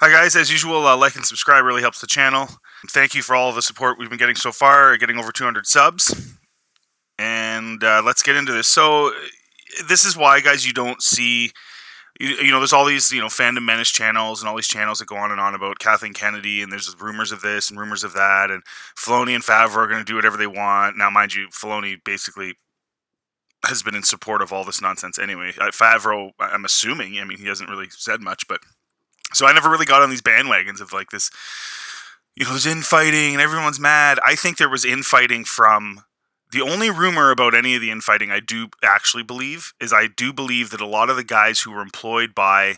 Hi guys, as usual, like and subscribe really helps the channel. Thank you for all the support we've been getting so far, getting over 200 subs. And let's get into this. So, this is why, guys, you don't see, there's all these, Fandom Menace channels and all these channels that go on and on about Kathleen Kennedy, and there's rumors of this and rumors of that, and Filoni and Favreau are going to do whatever they want. Now, mind you, Filoni basically has been in support of all this nonsense anyway. Favreau, I'm assuming, he hasn't really said much, but so I never really got on these bandwagons of like this, there's infighting and everyone's mad. I think there was infighting from the only rumor about any of the infighting I do actually believe is I do believe that a lot of the guys who were employed by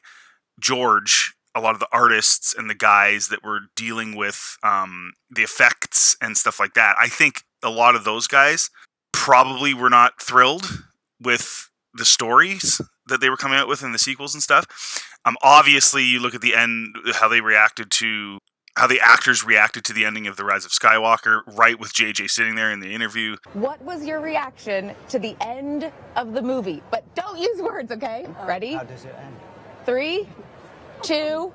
George, a lot of the artists and the guys that were dealing with the effects and stuff like that, I think a lot of those guys probably were not thrilled with the stories that they were coming out with in the sequels and stuff. Obviously, you look at the end, how the actors reacted to the ending of The Rise of Skywalker, right with JJ sitting there in the interview. What was your reaction to the end of the movie? But don't use words, okay? Ready? How does it end? 3, 2,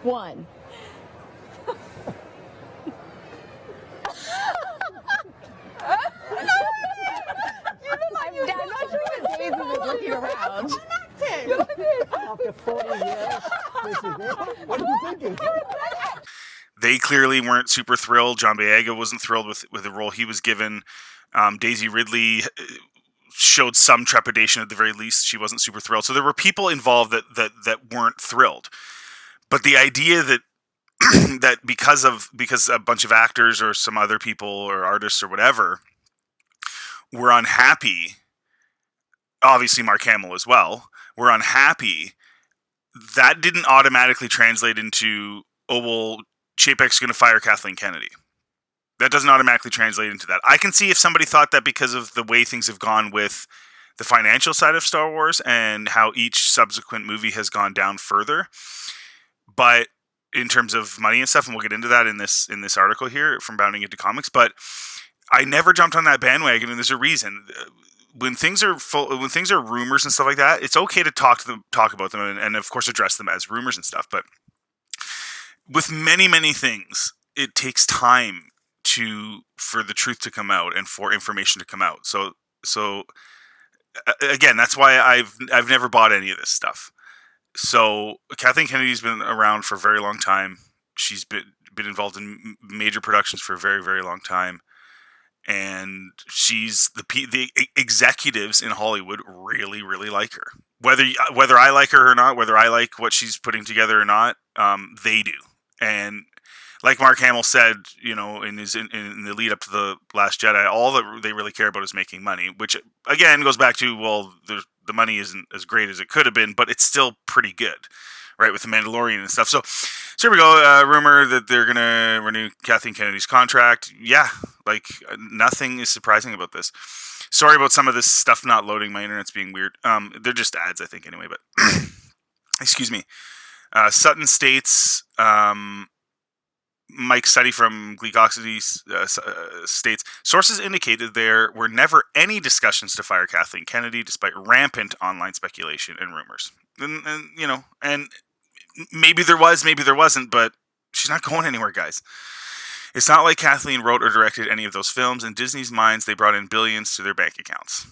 1. I'm not sure what Daisy was looking around. After 40 years, this is it. What are you thinking? They clearly weren't super thrilled. John Boyega wasn't thrilled with the role he was given. Daisy Ridley showed some trepidation at the very least. She wasn't super thrilled. So there were people involved that weren't thrilled. But the idea that that because a bunch of actors or some other people or artists or whatever were unhappy, obviously Mark Hamill as well, were unhappy, that didn't automatically translate into, oh, well, Chapek's going to fire Kathleen Kennedy. That doesn't automatically translate into that. I can see if somebody thought that because of the way things have gone with the financial side of Star Wars and how each subsequent movie has gone down further. But in terms of money and stuff, and we'll get into that in this article here from Bounding Into Comics, but I never jumped on that bandwagon, and there's a reason. When things are rumors and stuff like that, it's okay to talk about them, and of course address them as rumors and stuff. But with many things, it takes time for the truth to come out and for information to come out. So again, that's why I've never bought any of this stuff. So Kathleen Kennedy's been around for a very long time. She's been involved in major productions for a very, very long time. And she's the executives in Hollywood really, really like her. Whether I like her or not, whether I like what she's putting together or not, they do. And like Mark Hamill said, in the lead up to The Last Jedi, all that they really care about is making money. Which again goes back to, well, the money isn't as great as it could have been, but it's still pretty good, right? With The Mandalorian and stuff. So here we go. Rumor that they're gonna renew Kathleen Kennedy's contract. Yeah, like nothing is surprising about this. Sorry about some of this stuff not loading. My internet's being weird. They're just ads, I think, anyway. But excuse me. Sutton states. Mike Sutty from Gleekosity states, sources indicated there were never any discussions to fire Kathleen Kennedy, despite rampant online speculation and rumors. And maybe there was, maybe there wasn't, but she's not going anywhere, guys. It's not like Kathleen wrote or directed any of those films. In Disney's minds, they brought in billions to their bank accounts.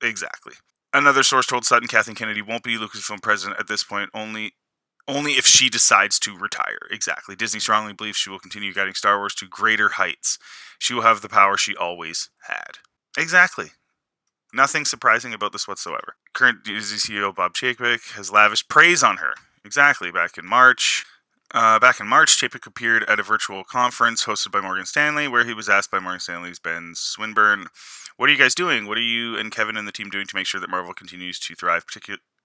Exactly. Another source told Sutton Kathleen Kennedy won't be Lucasfilm president at this point, only if she decides to retire. Exactly. Disney strongly believes she will continue guiding Star Wars to greater heights. She will have the power she always had. Exactly. Nothing surprising about this whatsoever. Current Disney CEO Bob Chapek has lavished praise on her. Exactly. Back in March, Chapek appeared at a virtual conference hosted by Morgan Stanley, where he was asked by Morgan Stanley's Ben Swinburne, "What are you guys doing? What are you and Kevin and the team doing to make sure that Marvel continues to thrive,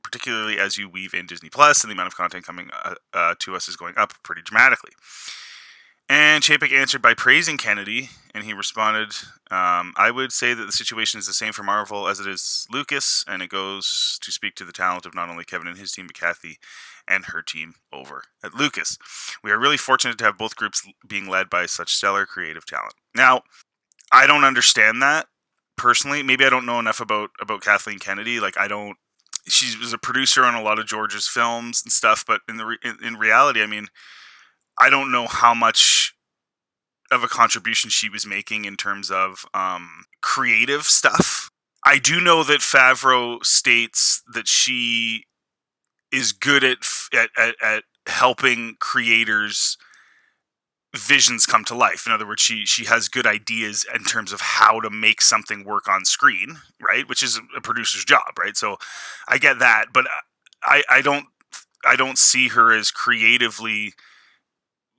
particularly as you weave in Disney Plus and the amount of content coming to us is going up pretty dramatically?" And Chapek answered by praising Kennedy, and he responded, "I would say that the situation is the same for Marvel as it is Lucas, and it goes to speak to the talent of not only Kevin and his team, but Kathy and her team over at Lucas. We are really fortunate to have both groups being led by such stellar creative talent." Now, I don't understand that personally. Maybe I don't know enough about Kathleen Kennedy. Like, I don't she was a producer on a lot of George's films and stuff. But in reality, I mean, I don't know how much of a contribution she was making in terms of creative stuff. I do know that Favreau states that she is good at helping creators' visions come to life. In other words, she has good ideas in terms of how to make something work on screen, right? Which is a producer's job, right? So I get that, but I don't see her as creatively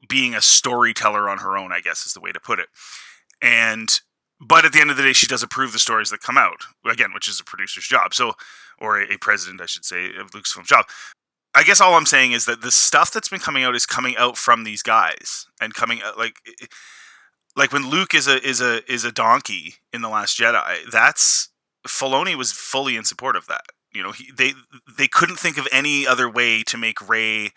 being a storyteller on her own, I guess is the way to put it. But at the end of the day, she does approve the stories that come out, again, which is a producer's job. So, or a president, I should say, of Lucasfilm's job. I guess all I'm saying is that the stuff that's been coming out is coming out from these guys and coming out like when Luke is a donkey in The Last Jedi. That's Filoni was fully in support of that. You know, they couldn't think of any other way to make Rey,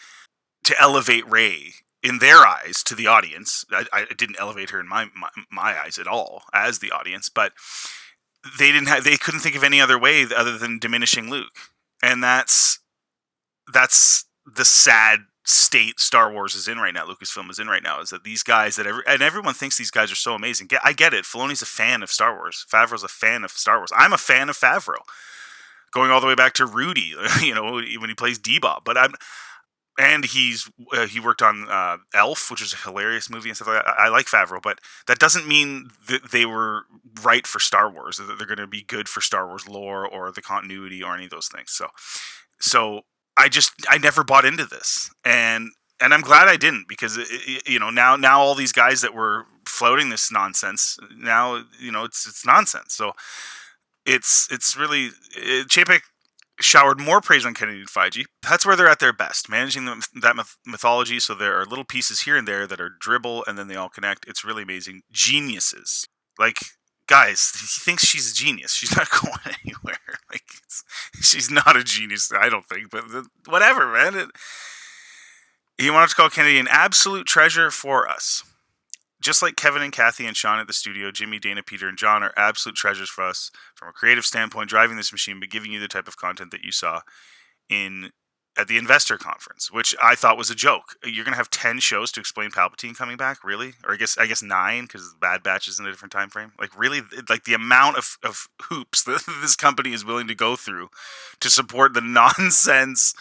to elevate Rey in their eyes to the audience. I didn't elevate her in my eyes at all as the audience, but they couldn't think of any other way other than diminishing Luke, and that's the sad state Star Wars is in right now. Lucasfilm is in right now, is that these guys and everyone thinks these guys are so amazing. I get it. Filoni's a fan of Star Wars. Favreau's a fan of Star Wars. I'm a fan of Favreau, going all the way back to Rudy, you know, when he plays D-Bob. But he worked on Elf, which is a hilarious movie and stuff like that. I like Favreau, but that doesn't mean that they were right for Star Wars, that they're going to be good for Star Wars lore or the continuity or any of those things. So I never bought into this, and I'm glad I didn't, because you know, now all these guys that were floating this nonsense, now, you know, it's nonsense. So it's really Chapek showered more praise on Kennedy and Feige. That's where they're at their best, managing that mythology. So there are little pieces here and there that are dribble, and then they all connect. It's really amazing. Geniuses. Like, guys, he thinks she's a genius. She's not going anywhere. Like, she's not a genius, I don't think, but whatever, man. He wanted to call Kennedy an absolute treasure for us. Just like Kevin and Kathy and Sean at the studio, Jimmy, Dana, Peter, and John are absolute treasures for us from a creative standpoint, driving this machine, but giving you the type of content that you saw at the investor conference, which I thought was a joke. You're going to have 10 shows to explain Palpatine coming back? Really? Or I guess 9, because Bad Batch is in a different time frame. Like, really? Like, the amount of hoops that this company is willing to go through to support the nonsense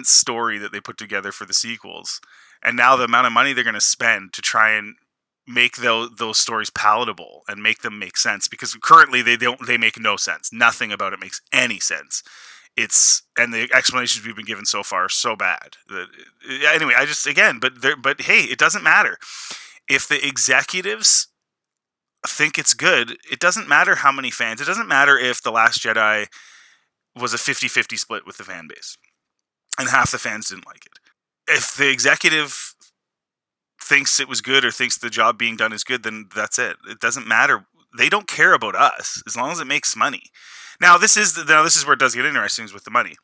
story that they put together for the sequels. And now the amount of money they're going to spend to try and make those stories palatable and make them make sense, because currently they make no sense. Nothing about it makes any sense. And the explanations we've been given so far are so bad. Anyway, but hey, it doesn't matter. If the executives think it's good, it doesn't matter how many fans. It doesn't matter if The Last Jedi was a 50-50 split with the fan base and half the fans didn't like it. If the executive thinks it was good or thinks the job being done is good, then that's it. It doesn't matter. They don't care about us as long as it makes money. Now this is where it does get interesting, is with the money.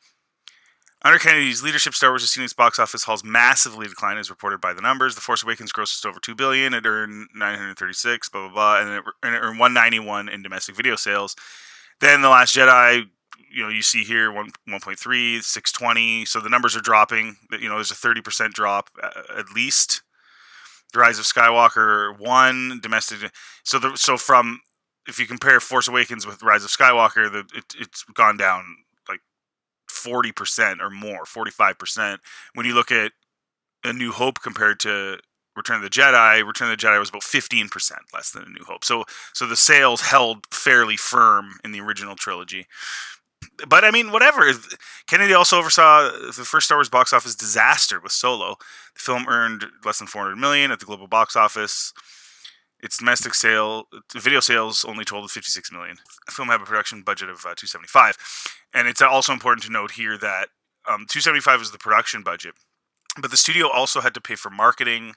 Under Kennedy's leadership, Star Wars has seen its box office hauls massively decline, as reported by the numbers. The Force Awakens grossed over $2 billion. It earned $936, blah blah blah, and it earned $191 in domestic video sales. Then The Last Jedi, you know, you see here 1.3, 620. So the numbers are dropping. You know, there's a 30% drop at least. The Rise of Skywalker 1 domestic. So from, if you compare Force Awakens with Rise of Skywalker, it's gone down like 40% or more, 45%. When you look at A New Hope compared to Return of the Jedi was about 15% less than A New Hope. So the sales held fairly firm in the original trilogy. But I mean, whatever. Kennedy also oversaw the first Star Wars box office disaster with Solo. The film earned less than $400 million at the global box office. Its domestic video sales only totaled $56 million. The film had a production budget of $275, and it's also important to note here that $275 was the production budget, but the studio also had to pay for marketing,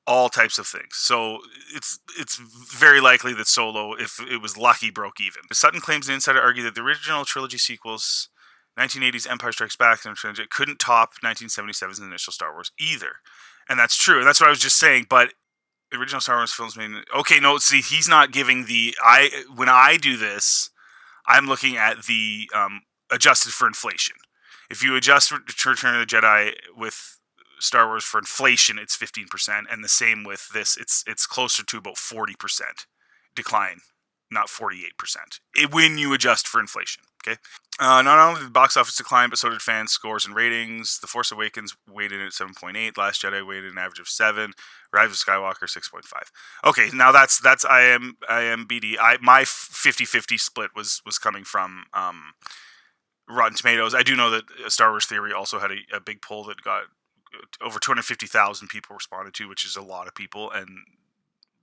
all types of things. So it's very likely that Solo, if it was lucky, broke even. Sutton claims an insider argued that the original trilogy sequels, 1980's Empire Strikes Back, and it couldn't top 1977's initial Star Wars either. And that's true. And that's what I was just saying. But the original Star Wars films made... Okay, no, see, he's not giving when I do this, I'm looking at the adjusted for inflation. If you adjust Return of the Jedi with Star Wars for inflation, it's 15%, and the same with this. It's closer to about 40% decline, not 48%. When you adjust for inflation, okay. Not only did the box office decline, but so did fan scores and ratings. The Force Awakens weighed in at 7.8. Last Jedi weighed in an average of 7. Rise of Skywalker 6.5. Okay, now that's IMBD. My 50-50 split was coming from Rotten Tomatoes. I do know that Star Wars Theory also had a big poll that got over 250,000 people responded to, which is a lot of people, and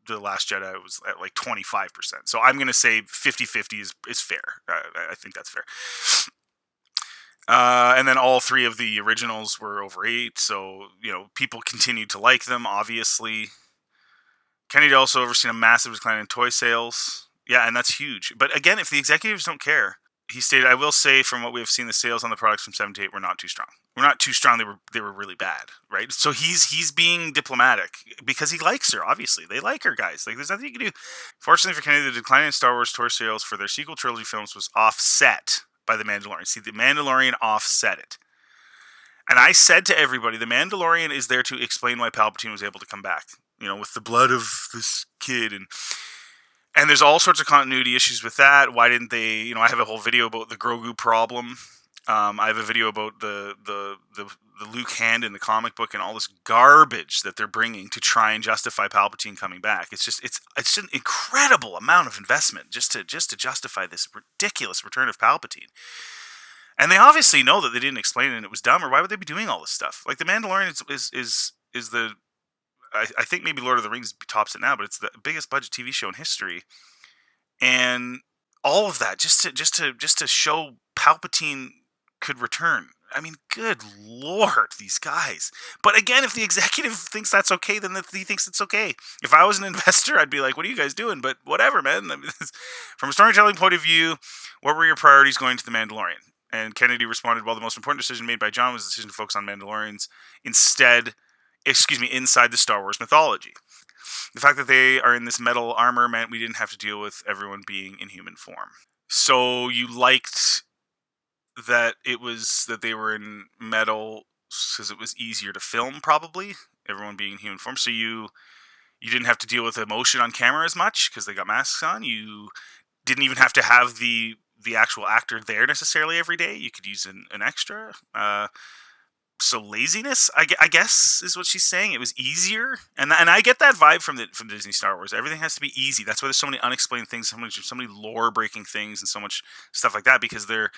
The Last Jedi was at like 25%. So I'm going to say 50-50 is fair. I think that's fair. And then all three of the originals were over 8, so people continued to like them. Obviously, Kennedy also overseen a massive decline in toy sales. Yeah, and that's huge. But again, if the executives don't care, he stated, "I will say, from what we have seen, the sales on the products from 7 to 8 were not too strong. We're not too strong. They were really bad, right?" So he's being diplomatic because he likes her. Obviously, they like her, guys. Like, there's nothing you can do. Fortunately for Kennedy, the decline in Star Wars toy sales for their sequel trilogy films was offset by The Mandalorian. See, The Mandalorian offset it. And I said to everybody, The Mandalorian is there to explain why Palpatine was able to come back. With the blood of this kid and there's all sorts of continuity issues with that. Why didn't they? I have a whole video about the Grogu problem. I have a video about the Luke hand in the comic book and all this garbage that they're bringing to try and justify Palpatine coming back. It's an incredible amount of investment just to justify this ridiculous return of Palpatine. And they obviously know that they didn't explain it and it was dumb, or why would they be doing all this stuff? Like, The Mandalorian is the I think maybe Lord of the Rings tops it now, but it's the biggest budget TV show in history, and all of that just to show Palpatine could return. I mean, good Lord, these guys. But again, if the executive thinks that's okay, then he thinks it's okay. If I was an investor, I'd be like, "What are you guys doing?" But whatever, man. I mean, from a storytelling point of view, what were your priorities going to The Mandalorian? And Kennedy responded, "Well, the most important decision made by John was the decision to focus on Mandalorians inside the Star Wars mythology. The fact that they are in this metal armor meant we didn't have to deal with everyone being in human form." So you liked that they were in metal because it was easier to film, probably, everyone being in human form. So you didn't have to deal with emotion on camera as much because they got masks on. You didn't even have to have the actual actor there necessarily every day. You could use an extra. So laziness, I guess, is what she's saying. It was easier, and I get that vibe from Disney Star Wars. Everything has to be easy. That's why there's so many unexplained things, so many lore breaking things, and so much stuff like that, because they're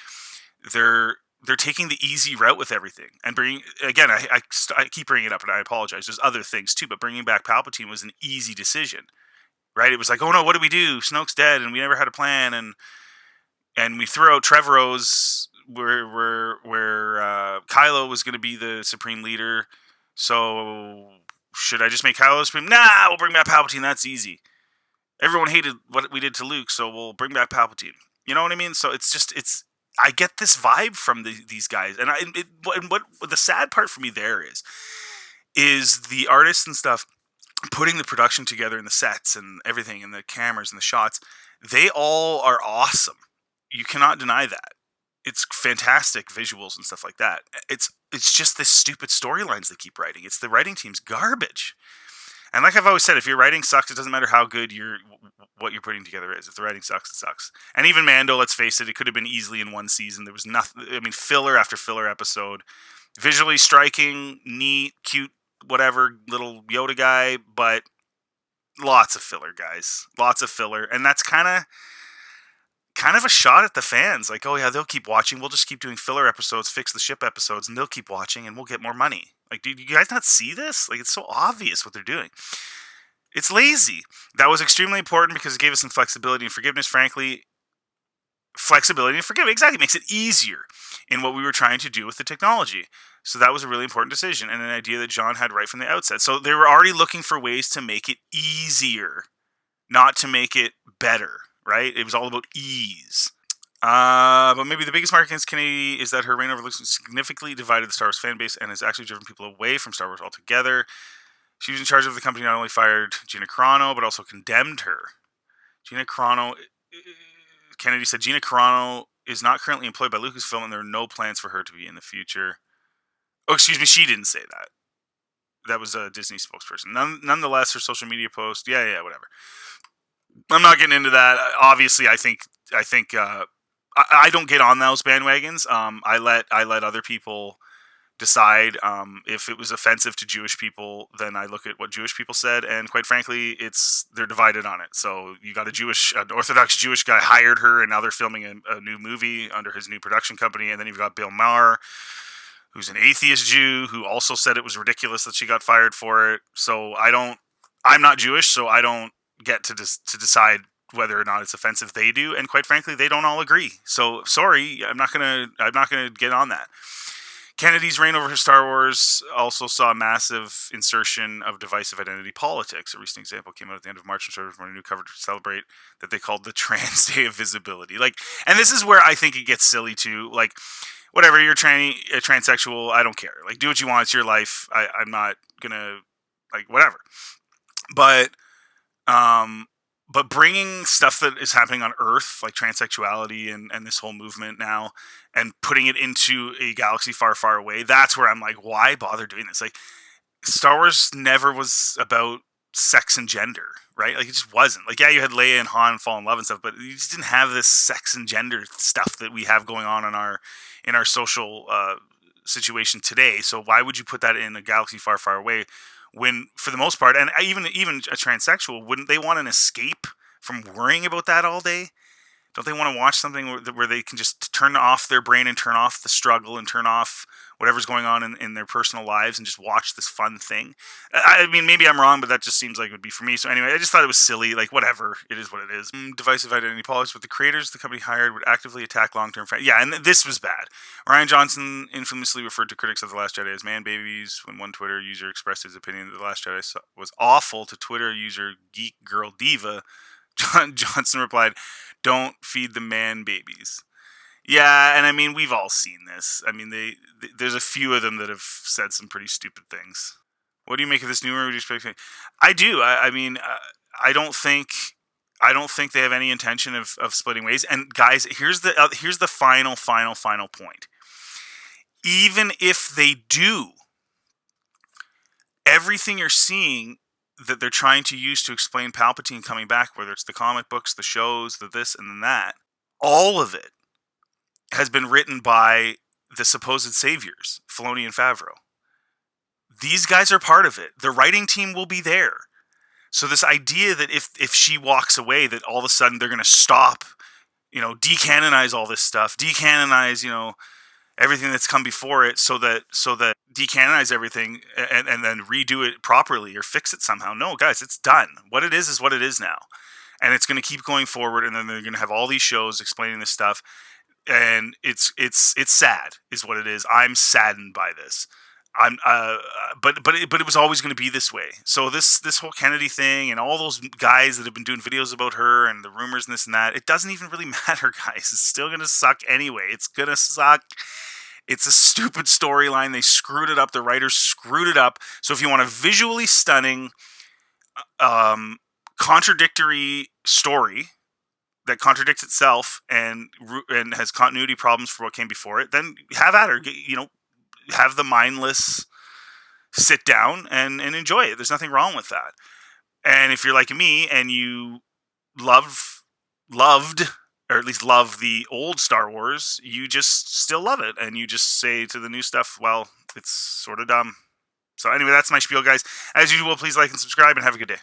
taking the easy route with everything. And bringing, again, I keep bringing it up, and I apologize. There's other things too, but bringing back Palpatine was an easy decision, right? It was like, oh no, what do we do? Snoke's dead, and we never had a plan, and we threw out Trevorrow's where Kylo was going to be the supreme leader. So should I just make Kylo supreme? Nah, we'll bring back Palpatine. That's easy. Everyone hated what we did to Luke, so we'll bring back Palpatine. You know what I mean? So I get this vibe from these guys, and what the sad part for me there is the artists and stuff putting the production together and the sets and everything and the cameras and the shots. They all are awesome. You cannot deny that. It's fantastic visuals and stuff like that. It's just this stupid storylines they keep writing. It's the writing team's garbage. And like I've always said, if your writing sucks, it doesn't matter how good what you're putting together is. If the writing sucks, it sucks. And even Mando, let's face it could have been easily in one season. There was nothing. I mean, filler after filler episode. Visually striking, neat, cute, whatever, little Yoda guy, but lots of filler, guys. Lots of filler. And that's kind of a shot at the fans. Like, oh yeah, they'll keep watching. We'll just keep doing filler episodes, fix the ship episodes, and they'll keep watching, and we'll get more money. Like, do you guys not see this? Like, it's so obvious what they're doing. It's lazy. That was extremely important because it gave us some flexibility and forgiveness. Frankly, flexibility and forgiveness exactly makes it easier in what we were trying to do with the technology. So that was a really important decision and an idea that John had right from the outset. So they were already looking for ways to make it easier, not to make it better. Right? It was all about ease. But maybe the biggest mark against Kennedy is that her reign over Luke significantly divided the Star Wars fan base and has actually driven people away from Star Wars altogether. She was in charge of the company, not only fired Gina Carano, but also condemned her. Gina Carano Kennedy said Gina Carano is not currently employed by Lucasfilm, and there are no plans for her to be in the future. Oh, excuse me, she didn't say that. That was a Disney spokesperson. Nonetheless, her social media post, yeah, whatever. I'm not getting into that. Obviously, I think I don't get on those bandwagons. I let other people decide. If it was offensive to Jewish people, then I look at what Jewish people said, and quite frankly, they're divided on it. So you got an Orthodox Jewish guy hired her, and now they're filming a new movie under his new production company, and then you've got Bill Maher, who's an atheist Jew, who also said it was ridiculous that she got fired for it. So I'm not Jewish, so I don't get to decide whether or not it's offensive. They do, and quite frankly, they don't all agree. So sorry, I'm not gonna get on that. Kennedy's reign over Star Wars also saw a massive insertion of divisive identity politics. A recent example came out at the end of March and started from a new coverage to celebrate that they called the Trans Day of Visibility. And this is where I think it gets silly too. Whatever, you're transsexual, I don't care. Do what you want. It's your life. I'm not gonna whatever. But bringing stuff that is happening on Earth, like transsexuality and this whole movement now, and putting it into a galaxy far, far away, that's where I'm like, why bother doing this? Star Wars never was about sex and gender, right? It just wasn't. Yeah, you had Leia and Han fall in love and stuff, but you just didn't have this sex and gender stuff that we have going on in our social situation today. So why would you put that in a galaxy far, far away? When, for the most part, and even a transsexual, wouldn't they want an escape from worrying about that all day? Don't they want to watch something where they can just turn off their brain and turn off the struggle and turn off whatever's going on in their personal lives and just watch this fun thing? I mean, maybe I'm wrong, but that just seems like it would be for me. So anyway, I just thought it was silly. Whatever. It is what it is. Divisive identity politics, but the creators the company hired would actively attack long-term fans. Yeah, and this was bad. Rian Johnson infamously referred to critics of The Last Jedi as man babies when one Twitter user expressed his opinion that The Last Jedi was awful to Twitter user Geek Girl Diva. Johnson replied, "Don't feed the man babies." Yeah, and I mean, we've all seen this. I mean, there's a few of them that have said some pretty stupid things. What do you make of this new movie? I do. I mean, I don't think they have any intention of splitting ways. And guys, here's the final point. Even if they do, everything you're seeing that they're trying to use to explain Palpatine coming back, whether it's the comic books, the shows, the this and that, all of it has been written by the supposed saviors, Filoni and Favreau. These guys are part of it. The writing team will be there. So this idea that if she walks away, that all of a sudden they're going to stop, decanonize all this stuff, decanonize, everything that's come before it, so that decanonize everything and then redo it properly or fix it somehow. No, guys, it's done. What it is what it is now. And it's going to keep going forward, and then they're going to have all these shows explaining this stuff. And it's sad, is what it is. I'm saddened by this. But it was always going to be this way. So this whole Kennedy thing and all those guys that have been doing videos about her and the rumors and this and that, it doesn't even really matter, guys. It's still going to suck anyway. It's going to suck. It's a stupid storyline. They screwed it up. The writers screwed it up. So if you want a visually stunning, contradictory story that contradicts itself and has continuity problems for what came before it, then have at her. Have the mindless sit down and enjoy it. There's nothing wrong with that. And if you're like me and you loved, or at least love the old Star Wars, you just still love it. And you just say to the new stuff, well, it's sort of dumb. So anyway, that's my spiel, guys. As usual, please like and subscribe and have a good day.